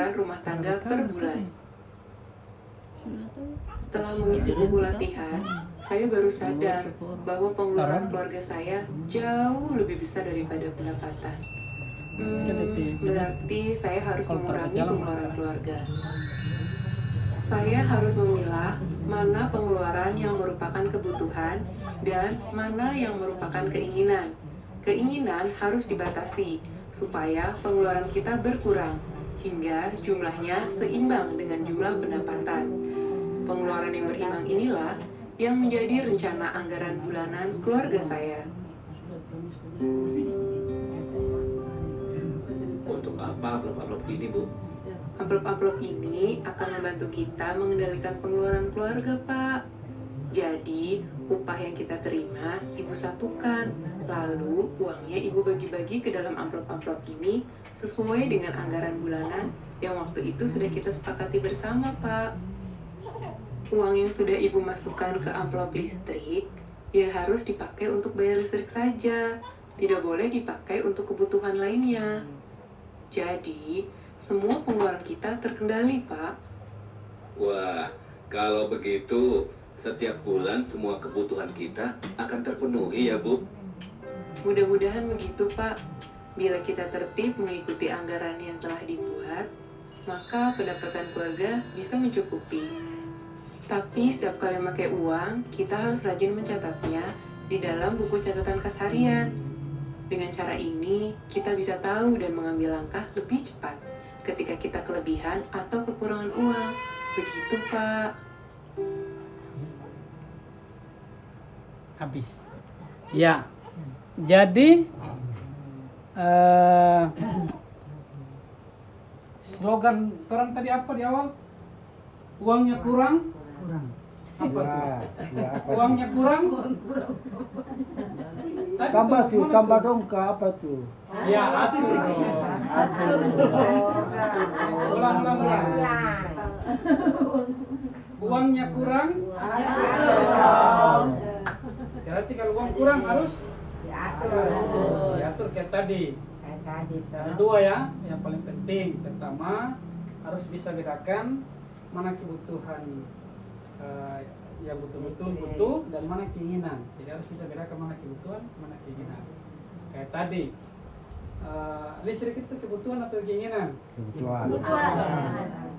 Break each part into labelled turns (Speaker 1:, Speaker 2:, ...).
Speaker 1: pengeluaran rumah tangga per bulan. Setelah mengisi buku latihan, saya baru sadar bahwa pengeluaran keluarga saya jauh lebih besar daripada pendapatan. Berarti saya harus mengurangi pengeluaran keluarga. Saya harus memilah mana pengeluaran yang merupakan kebutuhan dan mana yang merupakan keinginan. Keinginan harus dibatasi supaya pengeluaran kita berkurang hingga jumlahnya seimbang dengan jumlah pendapatan. Pengeluaran yang berimbang inilah yang menjadi rencana anggaran bulanan keluarga saya.
Speaker 2: Untuk apa amplop-amplop ini, Bu?
Speaker 1: Amplop-amplop ini akan membantu kita mengendalikan pengeluaran keluarga, Pak. Jadi, upah yang kita terima, Ibu satukan. Lalu, uangnya Ibu bagi-bagi ke dalam amplop-amplop ini sesuai dengan anggaran bulanan yang waktu itu sudah kita sepakati bersama, Pak. Uang yang sudah Ibu masukkan ke amplop listrik, ya harus dipakai untuk bayar listrik saja. Tidak boleh dipakai untuk kebutuhan lainnya. Jadi, semua pengeluaran kita terkendali, Pak.
Speaker 2: Wah, kalau begitu setiap bulan semua kebutuhan kita akan terpenuhi ya, Bu?
Speaker 1: Mudah-mudahan begitu, Pak. Bila kita tertib mengikuti anggaran yang telah dibuat, maka pendapatan keluarga bisa mencukupi. Tapi setiap kali memakai uang, kita harus rajin mencatatnya di dalam buku catatan kas harian. Dengan cara ini, kita bisa tahu dan mengambil langkah lebih cepat ketika kita kelebihan atau kekurangan uang. Begitu, Pak.
Speaker 3: Habis. Ya. Jadi slogan orang tadi apa di awal? Uangnya kurang? Apa tuh?
Speaker 4: Ya, apa
Speaker 3: Uangnya kurang? Tadi
Speaker 4: tambah
Speaker 3: tuh,
Speaker 4: tuh,
Speaker 3: mana
Speaker 4: tambah
Speaker 3: tuh?
Speaker 4: dong ke apa tuh?
Speaker 3: Ya, atur dong. Ulang. Uangnya kurang? Berarti kalau uang kurang harus diatur kayak tadi. Ada dua ya, yang paling penting. Pertama, harus bisa bedakan mana kebutuhan yang betul-betul butuh dan mana keinginan. Jadi harus bisa bedakan mana kebutuhan, mana keinginan. Kayak tadi, listrik itu kebutuhan atau keinginan?
Speaker 4: Kebutuhan.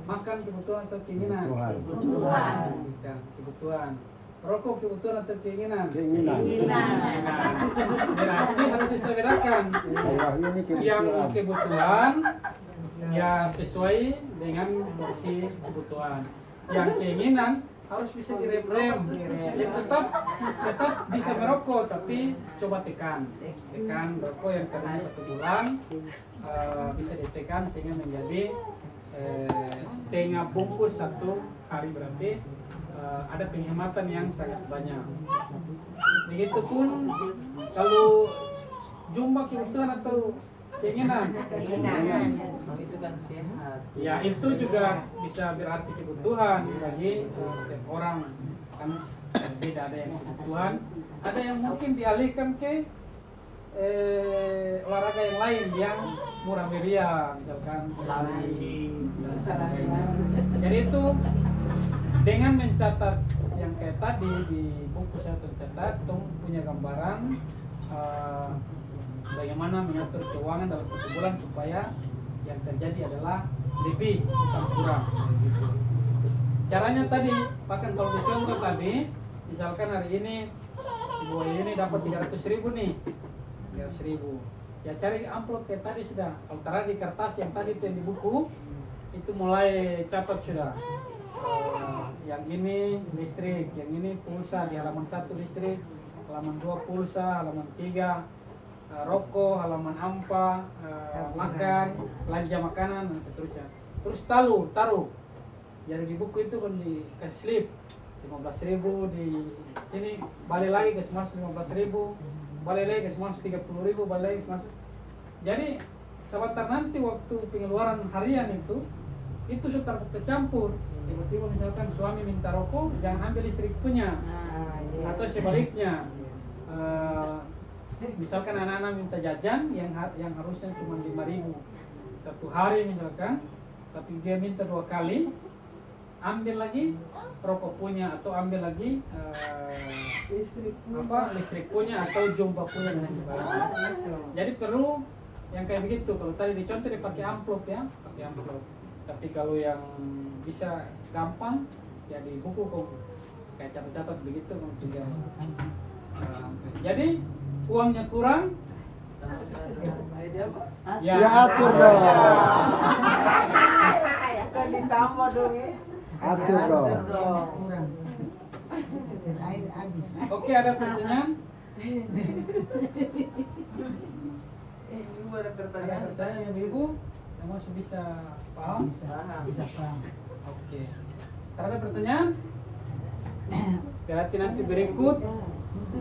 Speaker 3: Makan kebutuhan atau keinginan?
Speaker 4: Kebutuhan.
Speaker 3: Kebutuhan. Rokok kebutuhan atau keinginan?
Speaker 4: Keinginan.
Speaker 3: Berarti harus bisa bedakan.
Speaker 4: Wah, ini
Speaker 3: Yang
Speaker 4: kebutuhan.
Speaker 3: kebutuhan ya sesuai dengan porsi kebutuhan. Yang keinginan harus bisa direm-rem. Ya, tetap bisa merokok, tapi coba tekan rokok yang tadinya 1 bulan bisa ditekan sehingga menjadi setengah bungkus 1 hari, berarti ada penghematan yang sangat banyak. Begitupun kalau jumlah kebutuhan atau keinginan. Itu kan sehat. Ya, itu juga bisa berarti kebutuhan bagi setiap orang. Kan beda, ada yang kebutuhan, ada yang mungkin dialihkan ke olahraga yang lain yang murah meriah, misalkan lari dan sebagainya. Jadi itu dengan mencatat yang kayak tadi di buku saya tercatat, punya gambaran bagaimana mengatur keuangan dalam 1 bulan supaya yang terjadi adalah lebih bukan kurang. Gitu. Caranya tadi, bahkan kalau dicontoh tadi, misalkan hari ini Ibu ini dapat 300.000 nih, 300.000. Ya cari amplop kayak tadi sudah. Kalau taruh di kertas yang tadi itu yang di buku, itu mulai catat sudah. Yang ini listrik, yang ini pulsa, di halaman 1 listrik, halaman 2 pulsa, halaman 3 rokok, halaman 4 makan, belanja makanan dan seterusnya. Terus taruh. Jadi di buku itu kan di cash slip 15.000, di ini balik lagi ke semas 15.000, balik lagi ke semas 30.000, balik lagi ke semas. Jadi sebentar nanti waktu pengeluaran harian itu sudah tercampur. Tiba-tiba misalkan suami minta rokok, jangan ambil listrik punya, atau sebaliknya. Misalkan anak-anak minta jajan yang harusnya cuma 5.000 1 hari misalkan, tapi dia minta 2 kali, ambil lagi rokok punya atau ambil lagi listrik punya atau jumpa punya dan sebagainya. Jadi perlu yang kayak begitu. Kalau tadi dicontoh dia pakai amplop ya, pakai amplop. Tapi kalau yang bisa gampang ya di buku kok kayak catat-catat begitu juga. Jadi uangnya kurang.
Speaker 4: Ya atur dong.
Speaker 5: Kan ditambah dong ya.
Speaker 4: Atur dong.
Speaker 3: Oke, ada pertanyaan?
Speaker 5: Ibu ada
Speaker 3: Ada
Speaker 5: pertanyaan?
Speaker 3: pertanyaan ibu? Yang masih bisa paham?
Speaker 5: Bisa paham.
Speaker 3: Oke. Ada pertanyaan? Berarti nanti berikut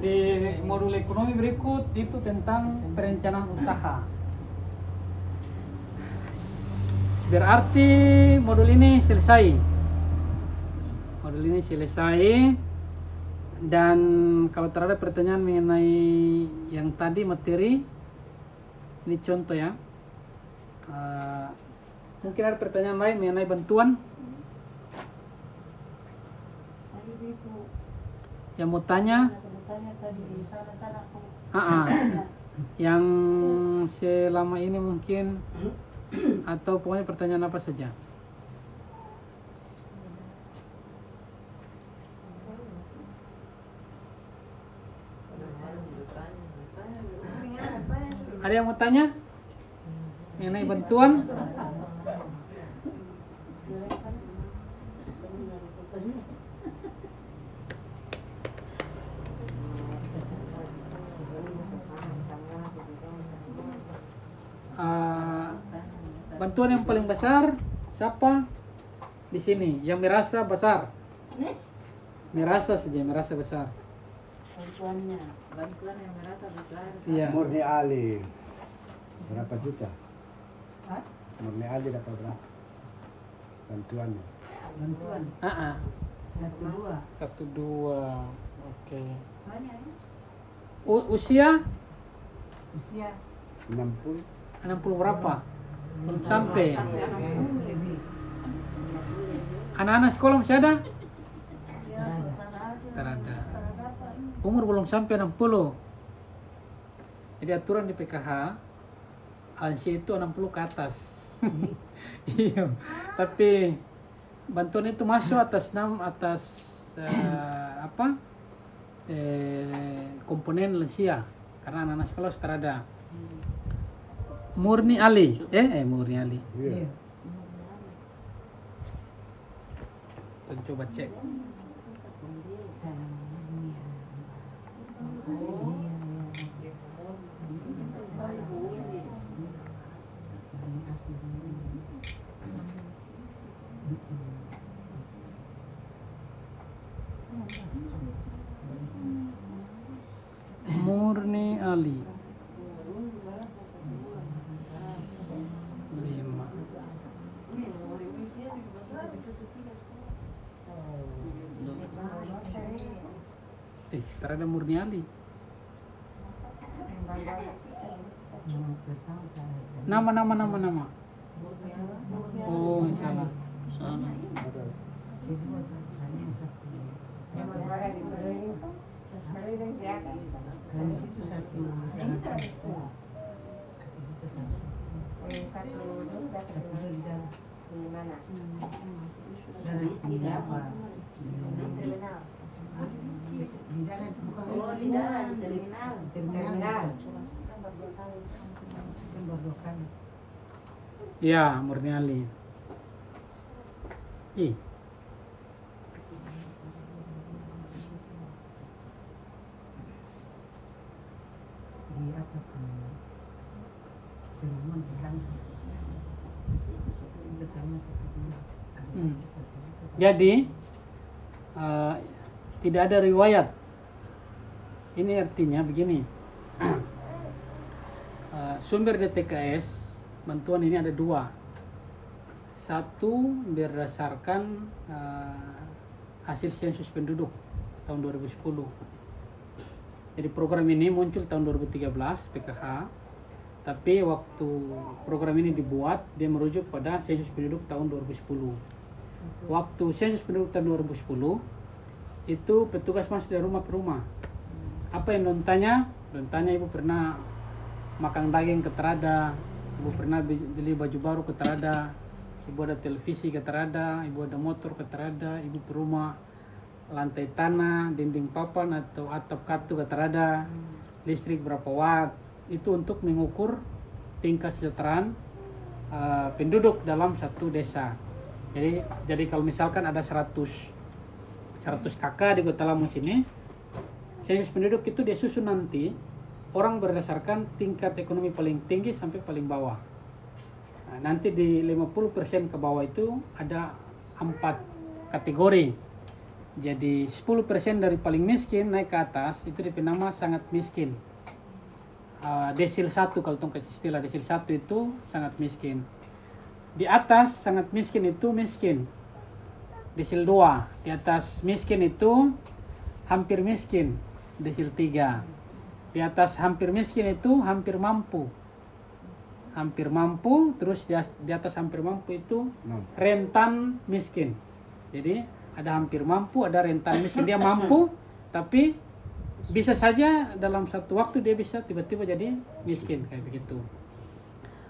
Speaker 3: di modul ekonomi berikut itu tentang perencanaan usaha. Berarti modul ini selesai. Modul ini selesai. Dan kalau terhadap pertanyaan mengenai yang tadi materi, ini contoh ya. Mungkin ada pertanyaan lain mengenai bantuan. Yang mau tanya? Yang selama ini mungkin atau pokoknya pertanyaan apa saja. Ada yang mau tanya mengenai bantuan? Bantuan yang paling besar siapa di sini yang merasa besar? Merasa saja, merasa besar.
Speaker 5: Bantuan yang merasa besar.
Speaker 3: Iya.
Speaker 4: Murni Ali. Berapa juta? Murni Ali dapat berapa? Bantuannya.
Speaker 5: Bantuan
Speaker 3: 1-2. Oke.
Speaker 5: banyak ya.
Speaker 3: Usia
Speaker 5: Usia
Speaker 4: 60.
Speaker 3: 60 berapa? Belum sampai.
Speaker 5: lebih.
Speaker 3: Anak-anak sekolah masih ada?
Speaker 5: Ya,
Speaker 3: Tak ada. Umur belum sampai 60. Jadi aturan di PKH lansia itu 60 ke atas. Iya. Tapi bantuan itu masuk atas komponen lansia karena anak-anak sekolah sudah ada. Murni Ali. Murni Ali.
Speaker 4: Iya.
Speaker 3: Kita coba cek. Murni Ali 5. Terada Murni Ali. Nama. Oh, salah.
Speaker 5: Dari situ satu di mana? Di apa? Di dalam bukan di dalam terminal. Baru kali.
Speaker 3: Ya, Murni Ali.
Speaker 5: Di apa pun. Perempuan bilang.
Speaker 3: Jadi tidak ada riwayat. Ini artinya begini. Sumber DTKS bantuan ini ada 2. Satu berdasarkan hasil sensus penduduk tahun 2010. Jadi program ini muncul tahun 2013 PKH. Tapi waktu program ini dibuat, dia merujuk pada sensus penduduk tahun 2010. Waktu sensus penduduk tahun 2010, itu petugas masuk dari rumah ke rumah. Apa yang Don tanya? Don tanya, ibu pernah makan daging ke terada, ibu pernah beli baju baru ke terada, ibu ada televisi ke terada, ibu ada motor ke terada, ibu perumah lantai tanah, dinding papan atau atap katu ke terada, listrik berapa watt. Itu untuk mengukur tingkat kesejahteraan penduduk dalam satu desa. Jadi kalau misalkan ada 100 kakak di Kota Lamus ini, sensus penduduk itu dia susun nanti orang berdasarkan tingkat ekonomi paling tinggi sampai paling bawah. Nah, nanti di 50% ke bawah itu ada 4 kategori. Jadi 10% dari paling miskin naik ke atas itu nama sangat miskin. Desil 1 kalau tong kasih istilah, desil 1 itu sangat miskin. Di atas sangat miskin itu miskin. Desil 2, di atas miskin itu hampir miskin. Desil 3. Di atas hampir miskin itu hampir mampu. Hampir mampu, terus di atas hampir mampu itu rentan miskin. Jadi ada hampir mampu, ada rentan miskin. Dia mampu, tapi bisa saja dalam satu waktu dia bisa tiba-tiba jadi miskin kayak begitu.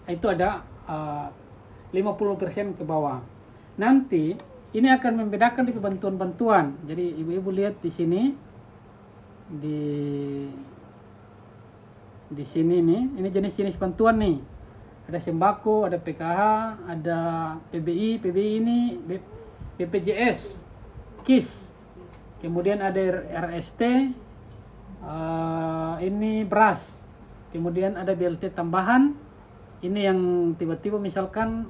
Speaker 3: Itu ada 50% ke bawah. Nanti ini akan membedakan di bantuan-bantuan. Jadi ibu-ibu lihat di sini, di sini nih, ini jenis-jenis bantuan nih. Ada sembako, ada PKH, ada PBI ini BPJS, KIS, kemudian ada RST, ini beras, kemudian ada BLT tambahan. Ini yang tiba-tiba misalkan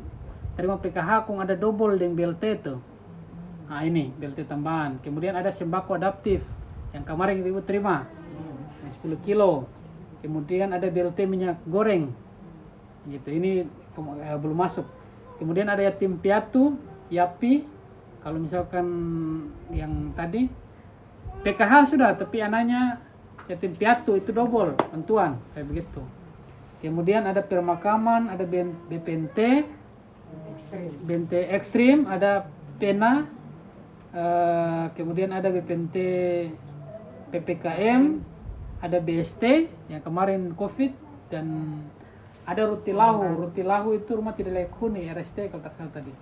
Speaker 3: terima PKH kung ada double dengan BLT itu. Nah ini BLT tambahan. Kemudian ada sembako adaptif yang kemarin ibu terima 10 kilo. Kemudian ada BLT minyak goreng gitu, ini belum masuk. Kemudian ada yatim piatu, YAPI. Kalau misalkan yang tadi PKH sudah, tapi anaknya yatim piatu itu double bantuan kayak begitu. Kemudian ada permakaman, ada BPNT, BNT ekstrim, ada PENA, kemudian ada BPNT PPKM, ada BST yang kemarin COVID, dan ada Rutilahu. Rutilahu itu rumah tidak layak huni, RST kalau tak salah tadi.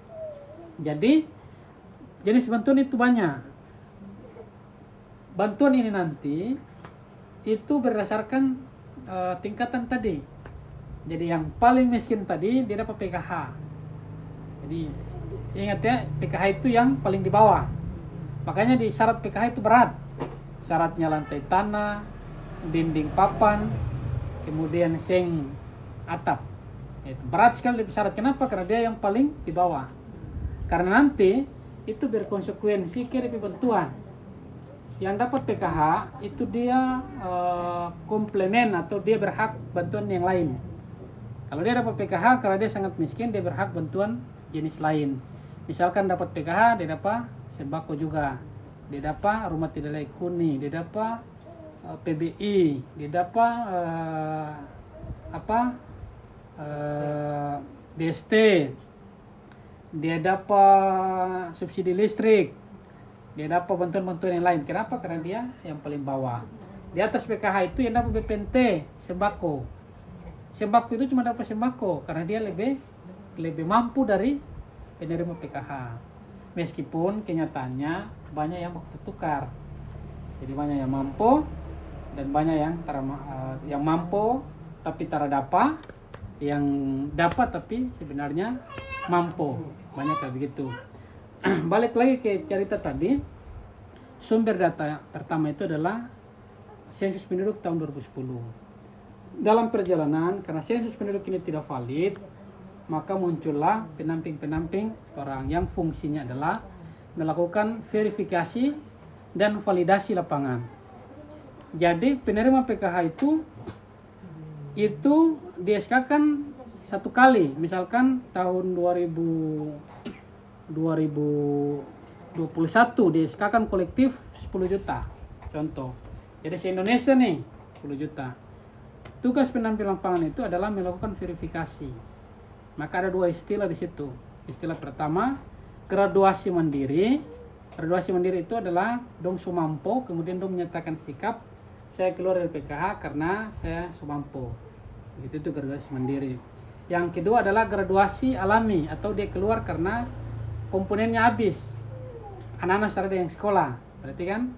Speaker 3: Jadi jenis bantuan itu banyak. Bantuan ini nanti itu berdasarkan tingkatan tadi. Jadi yang paling miskin tadi dia dapat PKH. Jadi ingat ya, PKH itu yang paling di bawah. Makanya di syarat PKH itu berat. Syaratnya lantai tanah, dinding papan, kemudian seng atap. Itu berat sekali syarat. Kenapa? Karena dia yang paling di bawah. Karena nanti itu berkonsekuensi ke bantuan. Yang dapat PKH itu dia komplement atau dia berhak bantuan yang lain. Kalau dia dapat PKH karena dia sangat miskin, dia berhak bantuan jenis lain. Misalkan dapat PKH, dia dapat sembako juga, dia dapat rumah tidak layak huni, dia dapat PBI, dia dapat DST, dia dapat subsidi listrik, dia dapat bantuan-bantuan yang lain. Kenapa? Karena dia yang paling bawah. Di atas PKH itu yang dapat BPNT, sembako. Sembako itu cuma dapat sembako karena dia lebih mampu dari penerima PKH. Meskipun kenyataannya banyak yang tertukar. Jadi banyak yang mampu dan banyak yang mampu tapi tak dapat, yang dapat tapi sebenarnya mampu. Banyak kayak begitu. Balik lagi ke cerita tadi, sumber data pertama itu adalah sensus penduduk tahun 2010. Dalam perjalanan, karena sensus penduduk ini tidak valid, maka muncullah penamping-penamping orang yang fungsinya adalah melakukan verifikasi dan validasi lapangan. Jadi penerima PKH itu di SK-kan satu kali, misalkan tahun 2021 di SK-kan kolektif 10 juta contoh. Jadi se-Indonesia nih 10 juta. tugas pendamping lapangan itu adalah melakukan verifikasi. Maka ada dua istilah di situ. Istilah pertama, graduasi mandiri. Graduasi mandiri itu adalah dong sumampo, kemudian dong menyatakan sikap, saya keluar dari PKH karena saya sumampo. Itu graduasi mandiri. Yang kedua adalah graduasi alami, atau dia keluar karena komponennya habis. Anak-anak sudah ada yang sekolah, berarti kan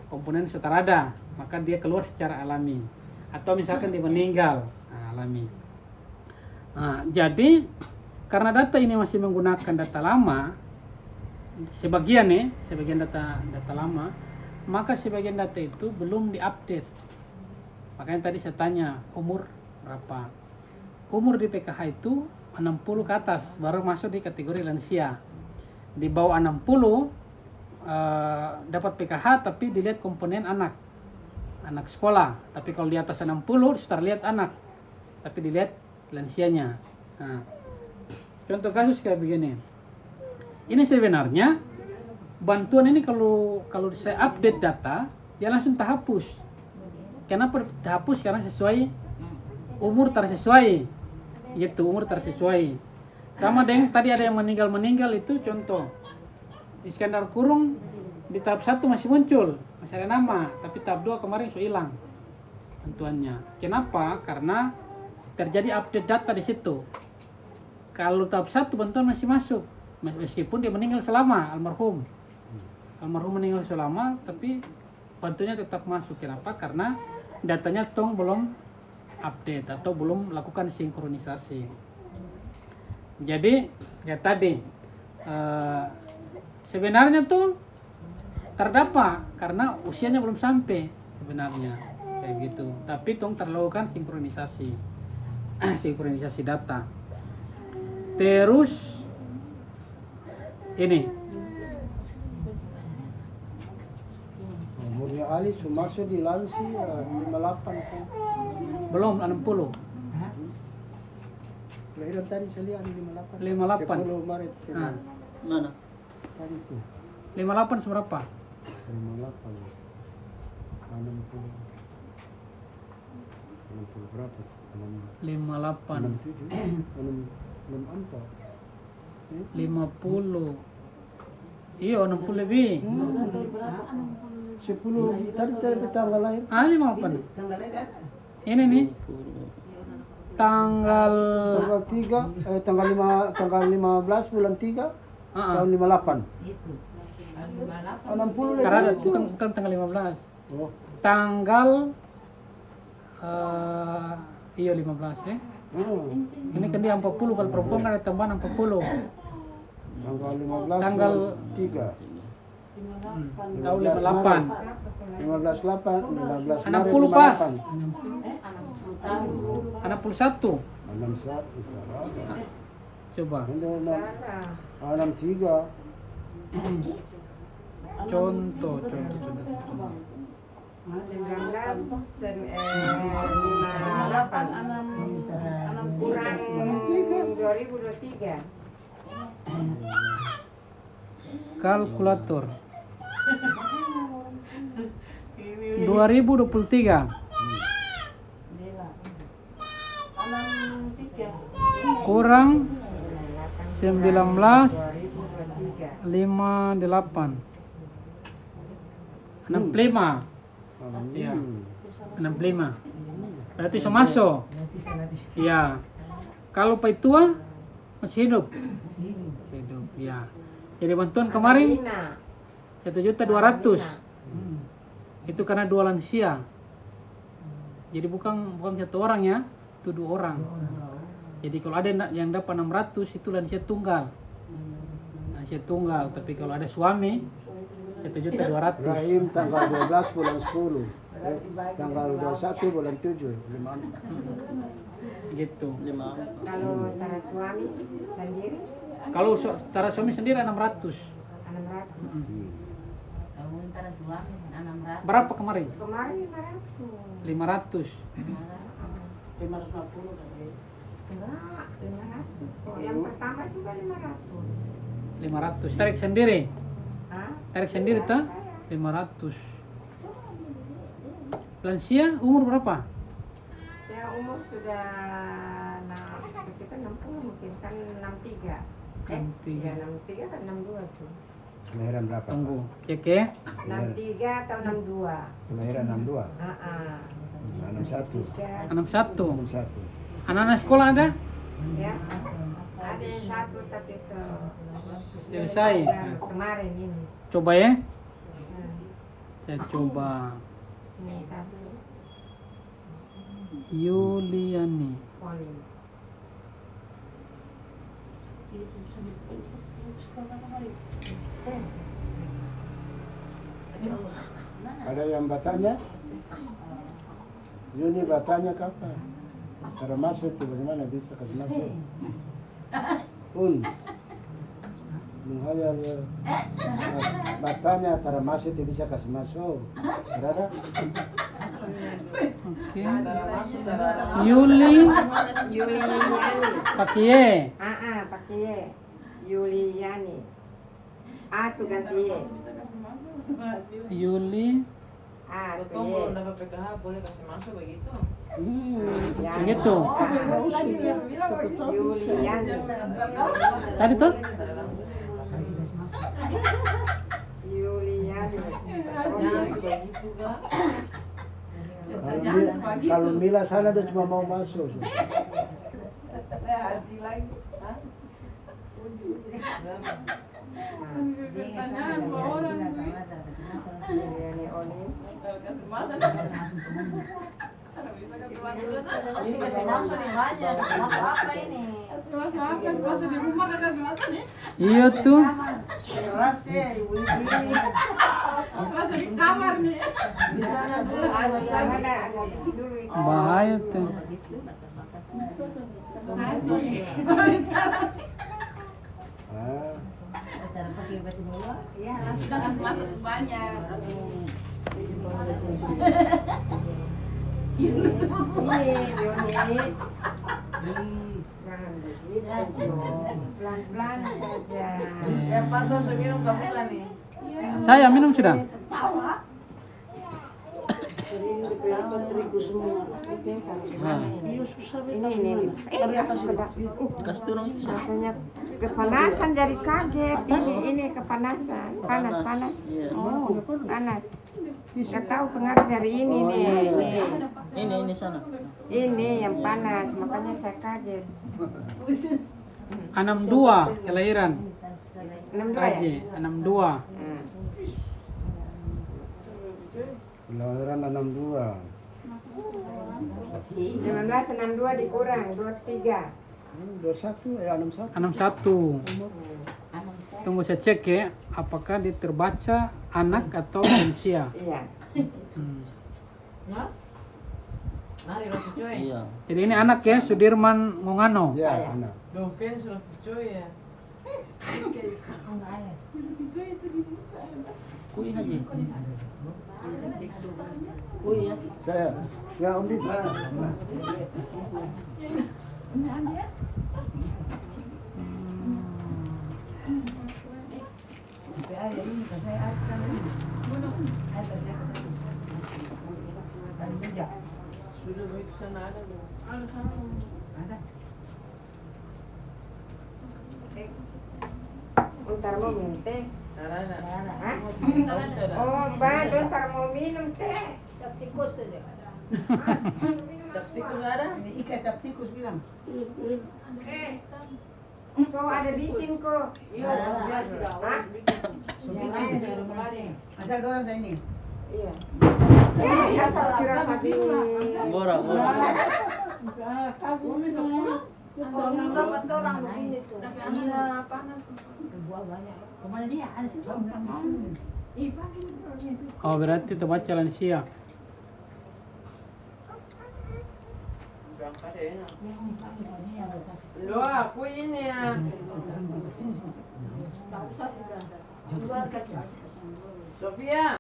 Speaker 3: komponen sudah ada, maka dia keluar secara alami. Atau misalkan dia meninggal, alami. Nah, jadi karena data ini masih menggunakan data lama, sebagian data lama, maka sebagian data itu belum diupdate. Makanya tadi saya tanya umur berapa. Umur di PKH itu 60 ke atas baru masuk di kategori lansia. Di bawah 60 dapat PKH tapi dilihat komponen anak sekolah. Tapi kalau di atas 60 sudah lihat anak tapi dilihat lansianya. Nah, contoh kasus kayak begini. Ini sebenarnya bantuan ini kalau saya update data, dia langsung terhapus. Kenapa terhapus? Karena sesuai umur tersesuai. Gitu, umur tersesuai. Sama dengan tadi ada yang meninggal itu contoh. Iskandar Kurung di tahap 1 masih muncul, masih ada nama, tapi tahap 2 kemarin sudah hilang bantuannya. Kenapa? Karena terjadi update data di situ. Kalau tahap 1 bantuan masih masuk. Meskipun dia meninggal selama, almarhum meninggal selama, tapi bantunya tetap masuk. Kenapa? Karena datanya tong belum update atau belum lakukan sinkronisasi. Jadi ya tadi sebenarnya tuh terdapat karena usianya belum sampai sebenarnya kayak gitu. Tapi tong terlakukan sinkronisasi data. Terus ini
Speaker 4: Umurnya Ali masuk di lansia 58 kan.
Speaker 3: belum 60.
Speaker 4: Kelahiran tadi saya lihat 58.
Speaker 3: 58.
Speaker 4: 10 Maret.
Speaker 3: Nah,
Speaker 6: Mana?
Speaker 4: Tadi itu
Speaker 3: 58 seberapa?
Speaker 4: 58. 60 berapa?
Speaker 3: 58
Speaker 4: 64.
Speaker 3: 50. Iya 60 lebih.
Speaker 4: 10 tadi tanggal lahir.
Speaker 3: 58.
Speaker 5: Tanggal ada.
Speaker 3: Ini nih tanggal
Speaker 4: Tanggal 15 bulan 3 tahun 58.
Speaker 5: Itu.
Speaker 4: 60
Speaker 3: karena
Speaker 4: lebih.
Speaker 3: bukan tanggal 15.
Speaker 4: Oh,
Speaker 3: Tanggal iya 15 ya. Ini kan dia 40, kalau perempuan kan ada tambahan 40.
Speaker 4: tanggal 15
Speaker 3: Tanggal
Speaker 4: 3.
Speaker 3: Tahun 58.
Speaker 4: 15 Maret
Speaker 3: 60 pas.
Speaker 4: 58.
Speaker 3: 61.
Speaker 4: 61.
Speaker 3: Coba.
Speaker 4: 63.
Speaker 3: Contoh.
Speaker 5: 1958 kurang 2023.
Speaker 3: Kalkulator. 2023 kurang 19 58 65. Iya. 65. Berarti masuk. Iya. Kalau Pak Tua masih hidup. Ya. Jadi bantuan kemarin 1.200.000. Itu karena 2 lansia. Jadi bukan satu orang ya, itu 2 orang. Jadi kalau ada yang dapat 600 itu lansia tunggal. Lansia tunggal, tapi kalau ada suami 1.200.000.
Speaker 4: Rahim tanggal 12 bulan 10. Tanggal 21 bulan 7. 5.
Speaker 3: Gitu.
Speaker 5: Kalau antara suami sendiri
Speaker 3: Kalau cara suami sendiri 600.
Speaker 5: 600.
Speaker 6: Kamu antara suami 600.
Speaker 3: Berapa kemarin?
Speaker 5: Kemarin 500.
Speaker 3: 500.
Speaker 6: 550 tadi.
Speaker 5: Enggak, 500. Oh, yang pertama juga 500.
Speaker 3: 500. Tarik sendiri.
Speaker 5: Hah?
Speaker 3: Tarik sendiri tuh 500. Lansia umur berapa?
Speaker 5: Yang umur sudah sekitar 60 mungkin kan 63.
Speaker 3: 63.
Speaker 5: Ya 63 kan 62 tuh.
Speaker 4: Kelahiran berapa?
Speaker 3: Tunggu, cek ya.
Speaker 5: 63 atau 62.
Speaker 4: Kelahiran 62.
Speaker 5: 63.
Speaker 3: 61.
Speaker 4: 61.
Speaker 3: Anak-anak sekolah ada?
Speaker 5: Ya. Ada yang satu tapi
Speaker 3: Selesai.
Speaker 5: kemarin ini.
Speaker 3: Coba ya.
Speaker 5: Nah,
Speaker 3: Saya coba.
Speaker 5: ini satu
Speaker 3: Yuliani.
Speaker 5: Colin.
Speaker 4: Ada yang bertanya? Yuni bertanya kapan? Cara masuk itu bagaimana bisa kasih masuk? Menghayal bertanya cara masuk itu bisa kasih masuk. Ada?
Speaker 3: Oke. Yuli
Speaker 5: Yuliani.
Speaker 3: pakai
Speaker 5: Pakai ye. Yuliani. A tuh ganti ye.
Speaker 3: Yuli
Speaker 5: A tuh
Speaker 7: Kalau
Speaker 5: ye.
Speaker 7: mau dapat PKH boleh kasih masuk begitu.
Speaker 5: Ya.
Speaker 3: begitu.
Speaker 5: Yuliani.
Speaker 3: Tadi tuh?
Speaker 5: Yuliani.
Speaker 7: Jangan begitu kak.
Speaker 4: Kalau Mila sana dia cuma mau masuk.
Speaker 7: Haji lagi. Hah? Pertanyaan apa orang?
Speaker 5: Yuliani Oni.
Speaker 7: Kasih masuk. Ini kasih masuk nih banyak. Kasih masuk apa ini? Kasih masuk apa? Masuk di rumah kan kasih masuk nih.
Speaker 3: Iya tuh.
Speaker 7: Keras ya ibu ini. Masuk di kamar nih. Di sana dulu.
Speaker 5: Ada dulu itu.
Speaker 3: Bahaya tuh.
Speaker 4: Ah,
Speaker 7: Sudah kasih masuk banyak.
Speaker 5: Ini Yuni. Jangan begitu. Pelan-pelan saja.
Speaker 7: Ya Pak tuh saya minum kamu kan nih.
Speaker 3: Saya minum sudah.
Speaker 5: Ini.
Speaker 6: Kasih turun itu.
Speaker 5: Rasanya kepanasan dari kaget. Ini kepanasan. Panas.
Speaker 6: Iya.
Speaker 5: Oh, panas. Nggak tahu pengaruh dari ini nih.
Speaker 6: Ini sana.
Speaker 5: Ini yang panas, makanya saya kaget.
Speaker 3: 62 kelahiran.
Speaker 5: 62 ya?
Speaker 3: Aji, 62.
Speaker 4: kelahiran 62.
Speaker 5: 1962 dikurang 23.
Speaker 4: 21 61.
Speaker 3: 61. Tunggu saya cek ya, apakah terbaca anak atau lansia.
Speaker 5: Iya.
Speaker 7: Mari roti coy.
Speaker 6: Iya.
Speaker 3: Jadi ini anak ya, Sudirman Ngongano.
Speaker 4: Ya, anak.
Speaker 7: Doven roti coy ya.
Speaker 6: Kui haji. Kui ya.
Speaker 4: Saya. Ya, Om Didi.
Speaker 7: Sudah begitu sana ada loh.
Speaker 5: Ntar mau minum teh.
Speaker 7: Ada.
Speaker 5: Hah? Oh, Bado ntar mau minum teh. Tikus saja.
Speaker 7: Cap tikus ada?
Speaker 8: Ika cap tikus bilang.
Speaker 5: So ada bikin kok. Hah?
Speaker 8: Asal dorang saya ini.
Speaker 5: Iya. Asal kira tadi.
Speaker 6: Bora.
Speaker 5: Kalau nggak betul orang begini tuh.
Speaker 8: Iya panas. Kemana dia? Ada situ.
Speaker 3: Oh berarti terbaca lansia.
Speaker 7: Berangkat ya. Loh, aku ini ya. Sofia.